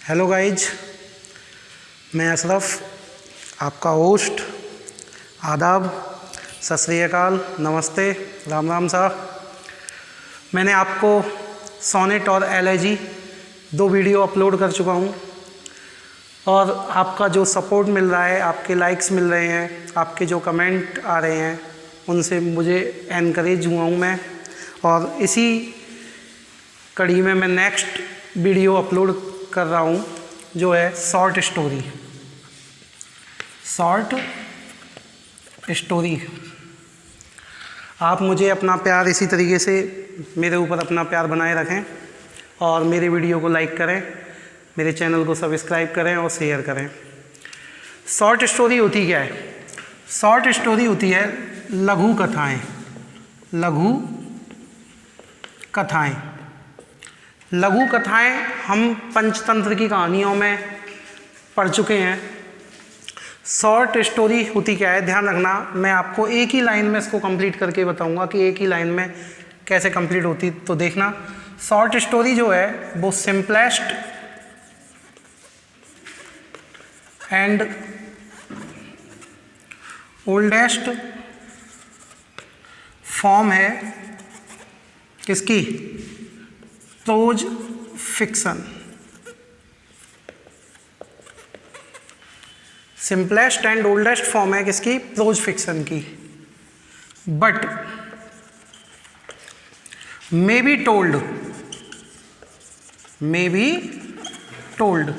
Hello guys, मैं अशरफ, आपका host. आदाब, सत श्री अकाल, नमस्ते, राम राम साहब। मैंने आपको सोनेट और एलेजी दो वीडियो अपलोड कर चुका हूँ और आपका जो सपोर्ट मिल रहा है, आपके लाइक्स मिल रहे हैं, आपके जो कमेंट आ रहे हैं, उनसे मुझे एनकरेज हुआ हूँ मैं। और इसी कड़ी में मैं नेक्स्ट वीडियो अपलोड कर रहा हूँ जो है शॉर्ट स्टोरी। आप मुझे अपना प्यार इसी तरीके से मेरे ऊपर अपना प्यार बनाए रखें और मेरे वीडियो को लाइक करें, मेरे चैनल को सब्सक्राइब करें और शेयर करें। शॉर्ट स्टोरी होती क्या है? शॉर्ट स्टोरी होती है लघु कथाएं हम पंचतंत्र की कहानियों में पढ़ चुके हैं। शॉर्ट स्टोरी होती क्या है, ध्यान रखना, मैं आपको एक ही लाइन में इसको कंप्लीट करके बताऊंगा कि एक ही लाइन में कैसे कंप्लीट होती। तो देखना, शॉर्ट स्टोरी जो है वो सिंपलेस्ट एंड ओल्डेस्ट फॉर्म है किसकी? Pros fiction. Simplest and oldest form है किसकी? प्रोज फिक्शन की। बट मे बी टोल्ड,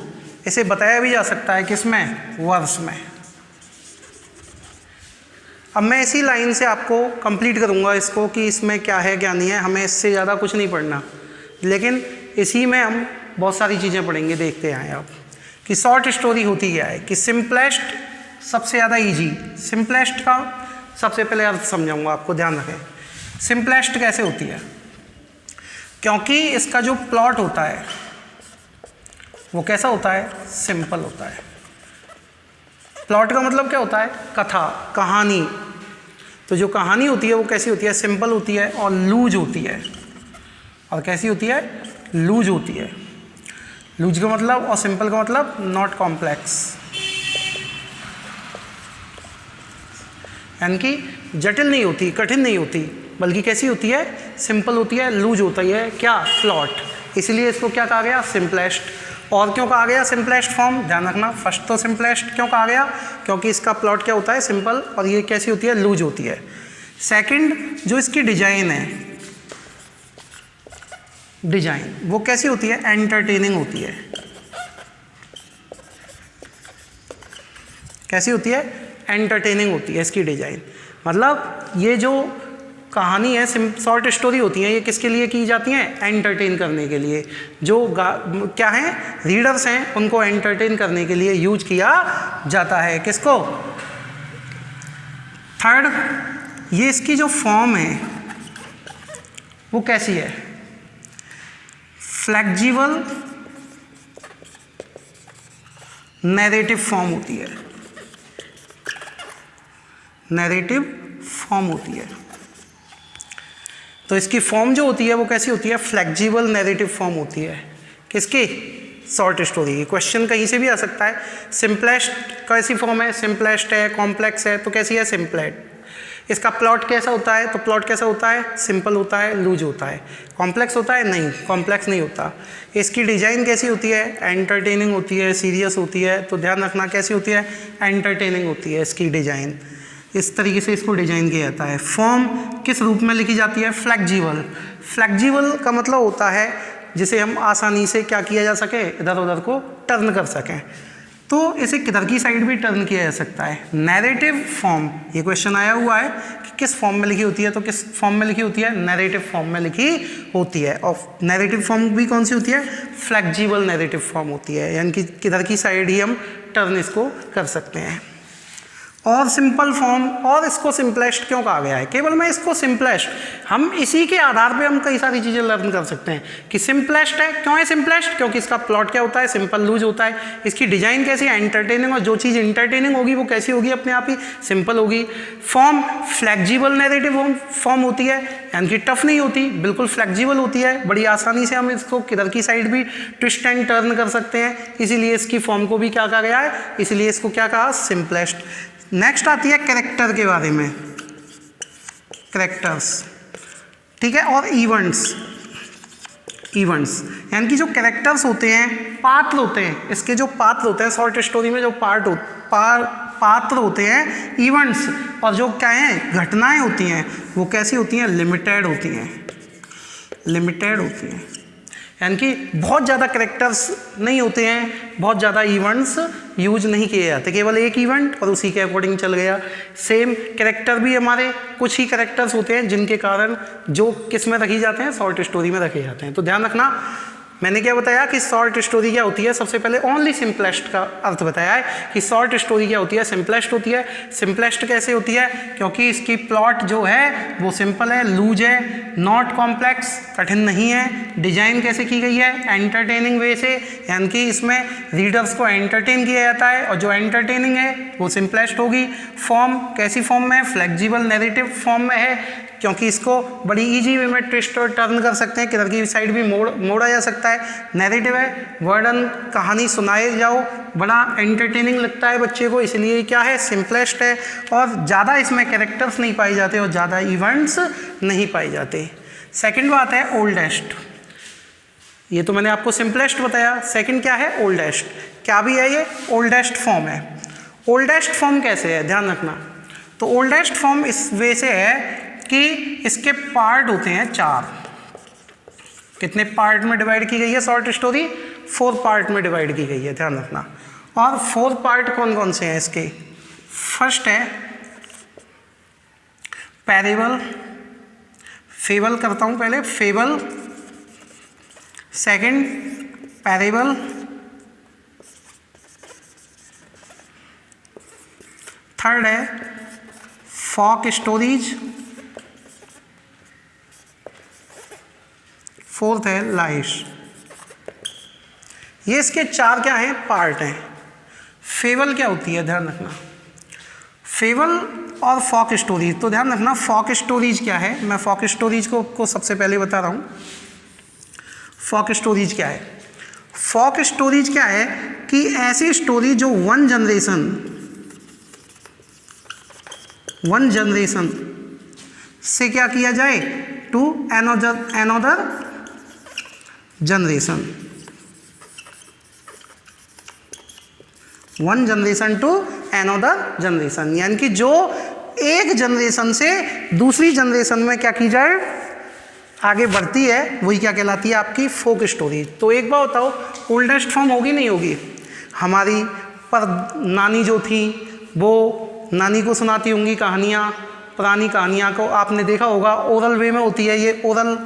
इसे बताया भी जा सकता है किसमें? वर्स में। अब मैं इसी लाइन से आपको कंप्लीट करूंगा इसको कि इसमें क्या है क्या नहीं है, हमें इससे ज़्यादा कुछ नहीं पढ़ना, लेकिन इसी में हम बहुत सारी चीज़ें पढ़ेंगे। देखते हैं आप कि शॉर्ट स्टोरी होती क्या है। कि सिंपलेस्ट सबसे ज़्यादा ईजी, सिंपलेस्ट का सबसे पहले अर्थ समझाऊंगा आपको, ध्यान रखें। सिंपलेस्ट कैसे होती है? क्योंकि इसका जो प्लॉट होता है वो कैसा होता है? सिंपल होता है। प्लॉट का मतलब क्या होता है? कथा, कहानी। तो जो कहानी होती है वो कैसी होती है? सिंपल होती है और लूज होती है। और कैसी होती है? लूज होती है। लूज का मतलब और सिंपल का मतलब नॉट कॉम्प्लेक्स, यानी कि जटिल नहीं होती, कठिन नहीं होती, बल्कि कैसी होती है? सिंपल होती है, लूज होता है। क्या? प्लॉट। इसलिए इसको क्या कहा गया? सिंपलेस्ट। और क्यों कहा गया सिंपलेस्ट फॉर्म? ध्यान रखना, फर्स्ट तो सिंपलेस्ट क्यों कहा गया? क्योंकि इसका प्लॉट क्या होता है? सिंपल, और ये कैसी होती है? लूज होती है। सेकंड, जो इसकी डिजाइन है, डिजाइन वो कैसी होती है? एंटरटेनिंग होती है। कैसी होती है? एंटरटेनिंग होती है इसकी डिजाइन। मतलब ये जो कहानी है, शॉर्ट स्टोरी होती है, ये किसके लिए की जाती हैं? एंटरटेन करने के लिए। जो क्या हैं? रीडर्स हैं, उनको एंटरटेन करने के लिए यूज किया जाता है। किसको? थर्ड, ये इसकी जो फॉर्म है वो कैसी है? फ्लेक्सिबल नैरेटिव फॉर्म होती है। नैरेटिव फॉर्म होती है। तो इसकी फॉर्म जो होती है वो कैसी होती है? फ्लेक्सिबल नैरेटिव फॉर्म होती है। किसकी? शॉर्ट स्टोरी की। क्वेश्चन कहीं से भी आ सकता है। सिंपलेस्ट कैसी फॉर्म है? सिंपलेस्ट है, कॉम्प्लेक्स है, तो कैसी है? सिंपलेस्ट। इसका प्लॉट कैसा होता है? तो प्लॉट कैसा होता है? सिंपल होता है, लूज होता है। कॉम्प्लेक्स होता है? नहीं, कॉम्प्लेक्स नहीं होता। इसकी डिजाइन कैसी होती है? एंटरटेनिंग होती है, सीरियस होती है। तो ध्यान रखना, कैसी होती है? एंटरटेनिंग होती है इसकी डिजाइन। इस तरीके से इसको डिजाइन किया जाता है। फॉर्म किस रूप में लिखी जाती है? फ्लेक्सिबल। फ्लेक्सिबल का मतलब होता है जिसे हम आसानी से क्या किया जा सके? इधर उधर को टर्न कर सकें। तो इसे किधर की साइड भी टर्न किया जा सकता है। नैरेटिव फॉर्म, ये क्वेश्चन आया हुआ है कि किस फॉर्म में लिखी होती है, तो किस फॉर्म में लिखी होती है? नैरेटिव फॉर्म में लिखी होती है। और नैरेटिव फॉर्म भी कौन सी होती है? फ्लेक्सिबल नैरेटिव फॉर्म होती है, यानी कि किधर की साइड ही हम टर्न इसको कर सकते हैं। और सिंपल फॉर्म, और इसको सिंपलेस्ट क्यों कहा गया है? केवल मैं इसको सिंपलेस्ट, हम इसी के आधार पे हम कई सारी चीज़ें लर्न कर सकते हैं कि सिंपलेस्ट है। क्यों है सिंपलेस्ट? क्योंकि इसका प्लॉट क्या होता है? सिंपल लूज होता है। इसकी डिजाइन कैसी है? एंटरटेनिंग, और जो चीज़ एंटरटेनिंग होगी वो कैसी होगी? अपने आप ही सिंपल होगी। फॉर्म फ्लेक्सिबल नैरेटिव फॉर्म होती है, यानी कि टफ नहीं होती, बिल्कुल फ्लेक्सिबल होती है, बड़ी आसानी से हम इसको किधर की साइड भी ट्विस्ट एंड टर्न कर सकते हैं, इसीलिए इसकी फॉर्म को भी क्या कहा गया है? इसीलिए इसको क्या कहा? सिंपलेस्ट। नेक्स्ट आती है कैरेक्टर के बारे में, कैरेक्टर्स, ठीक है, और इवेंट्स। इवेंट्स यानी कि जो कैरेक्टर्स होते हैं, पात्र होते हैं, इसके जो पात्र होते हैं शॉर्ट स्टोरी में, जो पात्र होते हैं, इवेंट्स, और जो क्या हैं घटनाएं होती हैं, वो कैसी होती हैं? लिमिटेड होती हैं, लिमिटेड होती हैं। यानी कि बहुत ज़्यादा कैरेक्टर्स नहीं होते हैं, बहुत ज़्यादा इवेंट्स यूज नहीं किए जाते, केवल एक इवेंट और उसी के अकॉर्डिंग चल गया। सेम कैरेक्टर भी हमारे कुछ ही कैरेक्टर्स होते हैं जिनके कारण जो किस में रखी जाते हैं? शॉर्ट स्टोरी में रखे जाते हैं। तो ध्यान रखना, मैंने क्या बताया कि शॉर्ट स्टोरी क्या होती है? सबसे पहले ओनली सिंपलेस्ट का अर्थ बताया है कि शॉर्ट स्टोरी क्या होती है? सिंपलेस्ट होती है। सिंपलेस्ट कैसे होती है? क्योंकि इसकी प्लॉट जो है वो सिंपल है, लूज है, नॉट कॉम्प्लेक्स, कठिन नहीं है। डिजाइन कैसे की गई है? एंटरटेनिंग वे से, यानी कि इसमें रीडर्स को एंटरटेन किया जाता है, और जो एंटरटेनिंग है वो सिंपलेस्ट होगी। फॉर्म कैसी फॉर्म में है? फ्लेक्सिबल नैरेटिव फॉर्म में है, क्योंकि इसको बड़ी इजी वे में ट्विस्ट और टर्न कर सकते हैं, किधर की साइड भी मोड़ा जा सकता है। नैरेटिव है, वर्णन, कहानी सुनाए जाओ, बड़ा एंटरटेनिंग लगता है बच्चे को, इसलिए क्या है? सिंपलेस्ट है। और ज़्यादा इसमें कैरेक्टर्स नहीं पाए जाते और ज़्यादा इवेंट्स नहीं पाए जाते। सेकंड बात है ओल्डेस्ट। ये तो मैंने आपको सिंपलेस्ट बताया, सेकंड क्या है? ओल्डेस्ट। क्या भी है ये? ओल्डेस्ट फॉर्म है। ओल्डेस्ट फॉर्म कैसे है? ध्यान रखना। तो ओल्डेस्ट फॉर्म इस वे से है कि इसके पार्ट होते हैं 4। कितने पार्ट में डिवाइड की गई है शॉर्ट स्टोरी? 4 पार्ट में डिवाइड की गई है, ध्यान रखना। और 4 पार्ट कौन कौन से हैं इसके? फर्स्ट है पैरेबल, फेबल करता हूं पहले, फेबल। सेकंड पैरेबल, थर्ड है फॉक स्टोरीज, फोर्थ है लाइस। ये इसके 4 क्या हैं? पार्ट हैं। फेबल क्या होती है? ध्यान रखना। फेबल और फॉक स्टोरीज, तो ध्यान रखना फॉक स्टोरीज क्या है। मैं फॉक स्टोरीज को सबसे पहले बता रहा हूँ। फॉक स्टोरीज क्या है? फॉक स्टोरीज क्या है कि ऐसी स्टोरी जो वन जनरेशन से क्या किया जाए? To another generation, one generation to another generation, यानी कि जो एक जनरेशन से दूसरी जनरेशन में क्या की जाए? आगे बढ़ती है, वही क्या कहलाती है? आपकी फोक स्टोरी। तो एक बार बताओ, ओल्डेस्ट फॉर्म होगी नहीं होगी? हमारी पर नानी जो थी वो नानी को सुनाती होंगी कहानियाँ, पुरानी कहानियाँ को आपने देखा होगा, ओरल वे में होती है, ये ओरल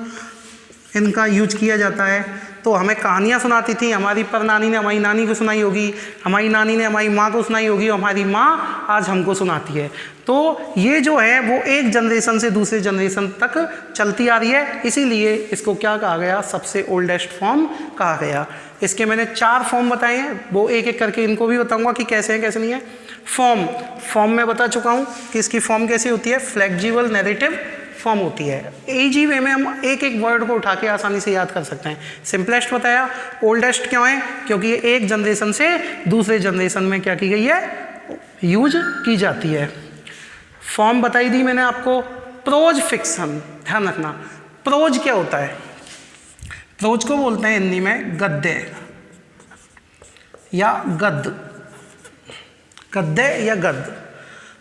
इनका यूज किया जाता है। तो हमें कहानियाँ सुनाती थी, हमारी परनानी ने हमारी नानी को सुनाई होगी, हमारी नानी ने हमारी माँ को सुनाई होगी, और हमारी माँ आज हमको सुनाती है। तो ये जो है वो एक जनरेशन से दूसरे जनरेशन तक चलती आ रही है, इसीलिए इसको क्या कहा गया? सबसे ओल्डेस्ट फॉर्म कहा गया। इसके मैंने 4 फॉर्म बताए हैं, वो एक एक करके इनको भी बताऊंगा कि कैसे हैं कैसे नहीं है। फॉर्म में बता चुका हूँ कि इसकी फॉर्म कैसी होती है? फ्लेक्सिबल नैरेटिव फॉर्म होती है। इजी वे में हम एक एक वर्ड को उठा के आसानी से याद कर सकते हैं। सिंपलेस्ट बताया। ओल्डेस्ट क्यों है? क्योंकि ये एक जनरेशन से दूसरे जनरेशन में क्या की गई है? यूज की जाती है। फॉर्म बताई दी मैंने आपको। प्रोज फिक्शन, ध्यान रखना। प्रोज क्या होता है? प्रोज को बोलते हैं हिंदी में गद्य या गद्य, गद्य या गद्य।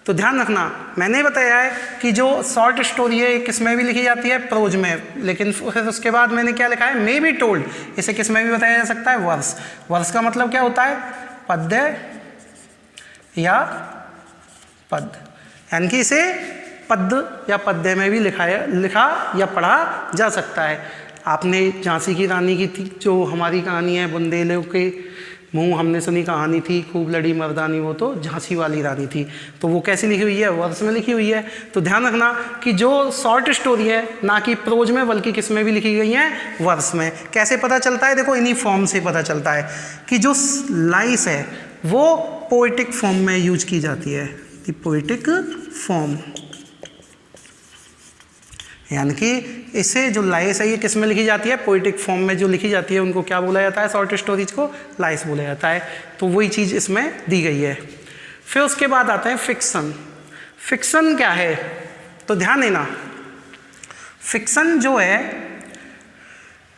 तो ध्यान रखना, मैंने बताया है कि जो शॉर्ट स्टोरी है किस में भी लिखी जाती है? प्रोज में। लेकिन फिर उसके बाद मैंने क्या लिखा है? May be told. इसे किस में भी बताया जा सकता है? वर्स। वर्स का मतलब क्या होता है? पद्य या पद, यानी कि इसे पद्य या पद्य में भी लिखा या पढ़ा जा सकता है। आपने झांसी की रानी की जो हमारी कहानी है, बुंदेलों के मुँह हमने सुनी कहानी थी, खूब लड़ी मर्दानी वो तो झांसी वाली रानी थी। तो वो कैसी लिखी हुई है? वर्स में लिखी हुई है। तो ध्यान रखना कि जो शॉर्ट स्टोरी है ना कि प्रोज में बल्कि किस में भी लिखी गई है? वर्स में। कैसे पता चलता है? देखो इन्हीं फॉर्म से पता चलता है कि जो लाइस है वो पोएटिक फॉर्म में यूज की जाती है, द पोएटिक फॉर्म, यानी कि इसे जो लाइस है ये किस में लिखी जाती है? पोएटिक फॉर्म में जो लिखी जाती है उनको क्या बोला जाता है? शॉर्ट स्टोरीज को लाइस बोला जाता है। तो वही चीज़ इसमें दी गई है। फिर उसके बाद आता है फिक्शन। फिक्शन क्या है? तो ध्यान देना, फिक्शन जो है,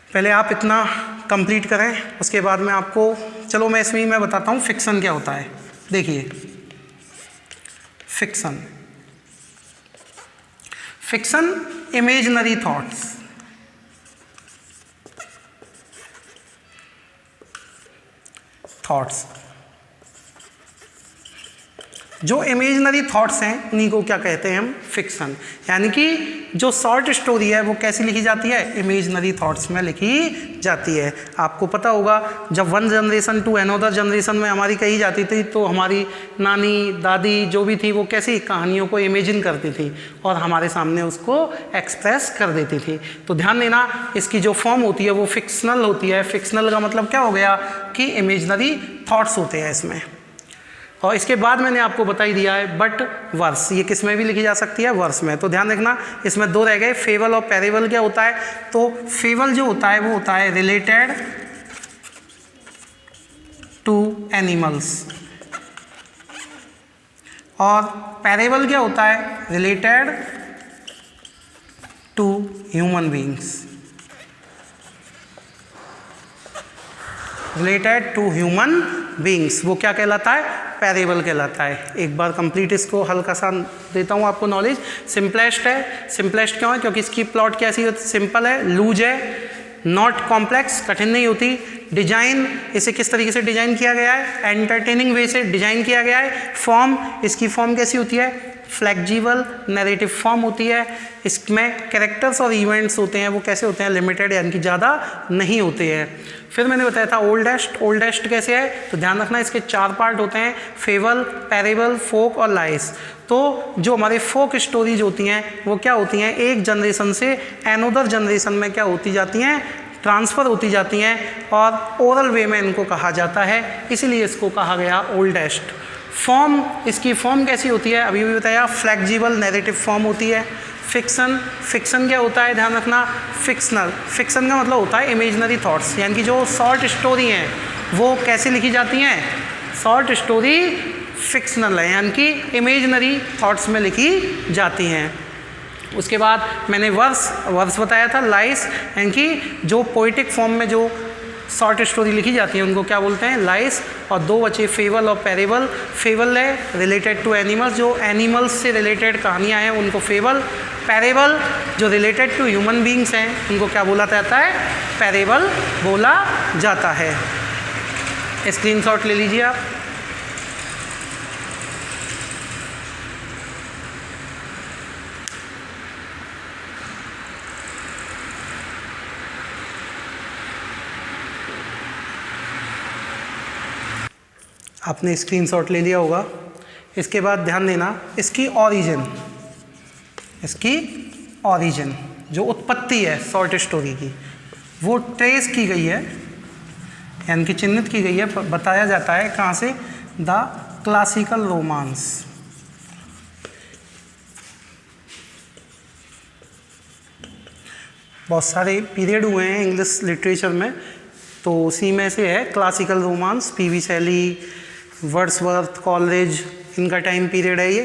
पहले आप इतना कंप्लीट करें, उसके बाद में आपको, चलो मैं इसमें मैं बताता हूँ फिक्शन क्या होता है। देखिए फिक्शन, फिक्शन इमेजिनरी थॉट्स, जो इमेजिनरी थॉट्स हैं उन्हीं को क्या कहते हैं हम? फिक्शन। यानी कि जो शॉर्ट स्टोरी है वो कैसी लिखी जाती है? इमेजिनरी थॉट्स में लिखी जाती है। आपको पता होगा जब one generation to another generation में हमारी कही जाती थी तो हमारी नानी दादी जो भी थी वो कैसी कहानियों को इमेजिन करती थी और हमारे सामने उसको एक्सप्रेस कर देती थी। तो ध्यान देना इसकी जो फॉर्म होती है वो फिक्शनल होती है। फिक्शनल का मतलब क्या हो गया कि इमेजिनरी थॉट्स होते हैं इसमें। और इसके बाद मैंने आपको बता ही दिया है बट वर्स, ये किस में भी लिखी जा सकती है? वर्स में। तो ध्यान रखना इसमें दो रह गए, फेबल और पैरेबल। क्या होता है? तो फेबल जो होता है वो होता है रिलेटेड टू एनिमल्स और पैरेबल क्या होता है? Related to human beings, related to human beings. वो क्या कहलाता है? पैरेबल कहलाता है। एक बार कंप्लीट इसको हल्का सा देता हूँ आपको नॉलेज। सिंपलेस्ट है। सिंपलेस्ट क्यों है? क्योंकि इसकी प्लॉट कैसी होती? सिंपल है, लूज है, नॉट कॉम्प्लेक्स, कठिन नहीं होती। डिजाइन, इसे किस तरीके से डिजाइन किया गया है? एंटरटेनिंग वे से डिजाइन किया गया है। फॉर्म, इसकी फॉर्म कैसी होती है? फ्लेक्सिबल नैरेटिव फॉर्म होती है। इसमें कैरेक्टर्स और इवेंट्स होते हैं वो कैसे होते हैं? लिमिटेड, यानी कि ज़्यादा नहीं होते हैं। फिर मैंने बताया था ओल्डेस्ट। ओल्डेस्ट कैसे है? तो ध्यान रखना इसके 4 पार्ट होते हैं, फेबल, पैरेबल, फोक और लाइस। तो जो हमारे फोक स्टोरीज होती हैं वो क्या होती हैं? एक जनरेशन से अनदर जनरेशन में क्या होती जाती हैं? ट्रांसफ़र होती जाती हैं और ओरल वे में इनको कहा जाता है, इसीलिए इसको कहा गया ओल्डेस्ट। फॉर्म, इसकी फॉर्म कैसी होती है? अभी भी बताया, फ्लेक्सिबल नैरेटिव फॉर्म होती है। फिक्शन, फिक्शन क्या होता है? ध्यान रखना, फिक्शनल, फिक्शन का मतलब होता है इमेजिनरी थॉट्स, यानी कि जो शॉर्ट स्टोरी हैं वो कैसे लिखी जाती हैं? शॉर्ट स्टोरी फिक्शनल है, यानी कि इमेजिनरी थॉट्स में लिखी जाती हैं। उसके बाद मैंने वर्स बताया था, लाइस, यानी कि जो पोइटिक फॉर्म में जो शॉर्ट स्टोरी लिखी जाती है उनको क्या बोलते हैं? लाइस। और दो बचे फेबल और पैरेबल। फेबल है रिलेटेड टू एनिमल्स, जो एनिमल्स से रिलेटेड कहानियाँ हैं उनको फेबल। पैरेबल जो रिलेटेड टू ह्यूमन बीइंग्स हैं उनको क्या बोला जाता है? पैरेबल बोला जाता है। स्क्रीनशॉट ले लीजिए आप। आपने स्क्रीनशॉट ले लिया होगा। इसके बाद ध्यान देना इसकी ओरिजिन, इसकी ओरिजिन जो उत्पत्ति है शॉर्ट स्टोरी की वो ट्रेस की गई है, यानी कि चिन्हित की गई है, बताया जाता है कहाँ से? The classical romance. बहुत सारे पीरियड हुए हैं इंग्लिश लिटरेचर में, तो उसी में से है क्लासिकल रोमांस। पीवी शैली, वर्ड्सवर्थ, कॉलरिज, इनका टाइम पीरियड है ये।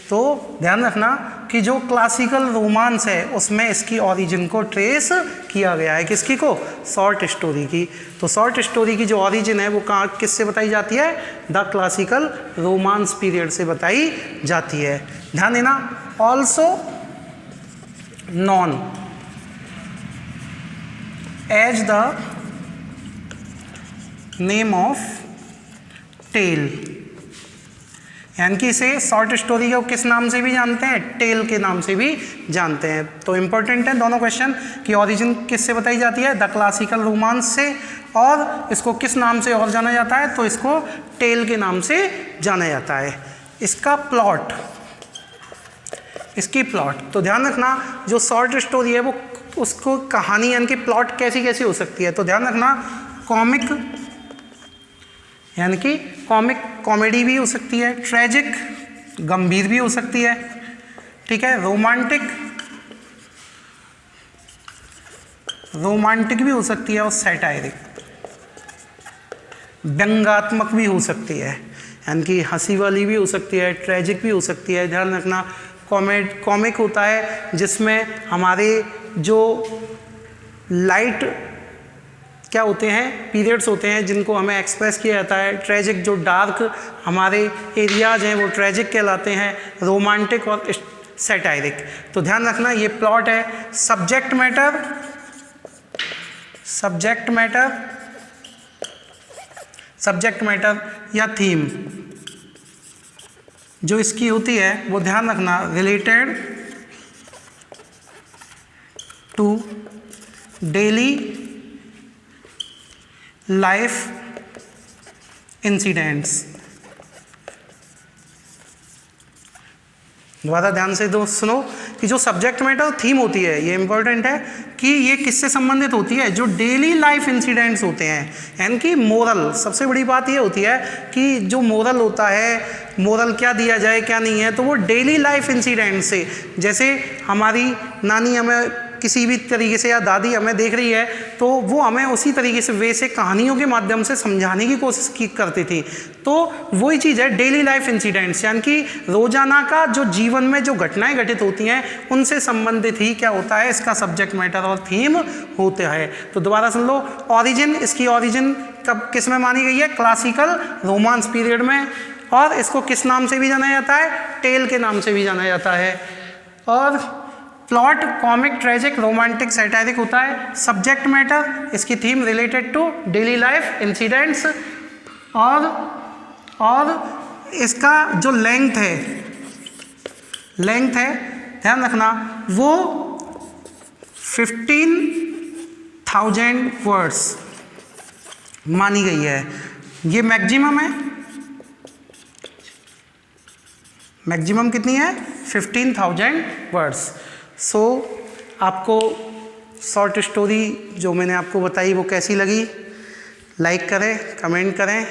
तो ध्यान रखना कि जो क्लासिकल रोमांस है उसमें इसकी ओरिजिन को ट्रेस किया गया है। किसकी को? शॉर्ट स्टोरी की। तो शॉर्ट स्टोरी की जो ओरिजिन है वो कहाँ, किससे बताई जाती है? द क्लासिकल रोमांस पीरियड से बताई जाती है। ध्यान देना, also known as the name of tale, यानी कि इसे शॉर्ट स्टोरी को किस नाम से भी जानते हैं? टेल के नाम से भी जानते हैं। तो इंपॉर्टेंट है दोनों क्वेश्चन कि ओरिजिन किससे बताई जाती है? द क्लासिकल रोमांस से, और इसको किस नाम से और जाना जाता है, तो इसको टेल के नाम से जाना जाता है। इसका प्लॉट, इसकी प्लॉट, तो ध्यान रखना जो शॉर्ट स्टोरी है वो उसको कहानी यानी कि प्लॉट कैसी कैसी हो सकती है, तो ध्यान रखना कॉमिक यानी कि कॉमिक कॉमेडी भी हो सकती है, ट्रेजिक गंभीर भी हो सकती है, ठीक है, रोमांटिक भी हो सकती है और सैटायरिक व्यंग्यात्मक भी हो सकती है, यानी कि हंसी वाली भी हो सकती है, ट्रेजिक भी हो सकती है। ध्यान रखना कॉमिक होता है जिसमें हमारे जो लाइट क्या होते हैं, पीरियड्स होते हैं जिनको हमें एक्सप्रेस किया जाता है। ट्रेजिक जो डार्क हमारे एरियाज हैं वो ट्रेजिक कहलाते हैं, रोमांटिक और सैटायरिक। तो ध्यान रखना ये प्लॉट है। सब्जेक्ट मैटर या थीम जो इसकी होती है वो ध्यान रखना related to daily life incidents. दोबारा ध्यान से दोस्त सुनो कि जो सब्जेक्ट मैटर थीम होती है ये इंपॉर्टेंट है कि ये किससे संबंधित होती है, जो डेली लाइफ इंसिडेंट्स होते हैं, यानी कि मोरल। सबसे बड़ी बात ये होती है कि जो मोरल होता है, मोरल क्या दिया जाए क्या नहीं है, तो वो डेली लाइफ इंसिडेंट से, जैसे हमारी नानी हमें किसी भी तरीके से या दादी हमें देख रही है तो वो हमें उसी तरीके से वे से कहानियों के माध्यम से समझाने की कोशिश करती थी। तो वही चीज़ है डेली लाइफ इंसिडेंट्स, यानी कि रोजाना का जो जीवन में जो घटनाएं घटित होती हैं उनसे संबंधित ही क्या होता है, इसका सब्जेक्ट मैटर और थीम होता है। तो दोबारा सुन लो, ऑरिजिन, इसकी ऑरिजिन कब किस में मानी गई है, क्लासिकल रोमांस पीरियड में, और इसको किस नाम से भी जाना जाता है, टेल के नाम से भी जाना जाता है। और plot comic, tragic, romantic, satiric होता है। सब्जेक्ट मैटर, इसकी theme related to daily life incidents, और इसका जो लेंथ है ध्यान रखना वो 15,000 वर्ड्स मानी गई है। ये मैक्सिमम है, मैक्सिमम कितनी है, 15,000 वर्ड्स। सो आपको शॉर्ट स्टोरी जो मैंने आपको बताई वो कैसी लगी, लाइक करें, कमेंट करें।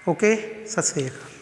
ओके, सत श्री अकाल।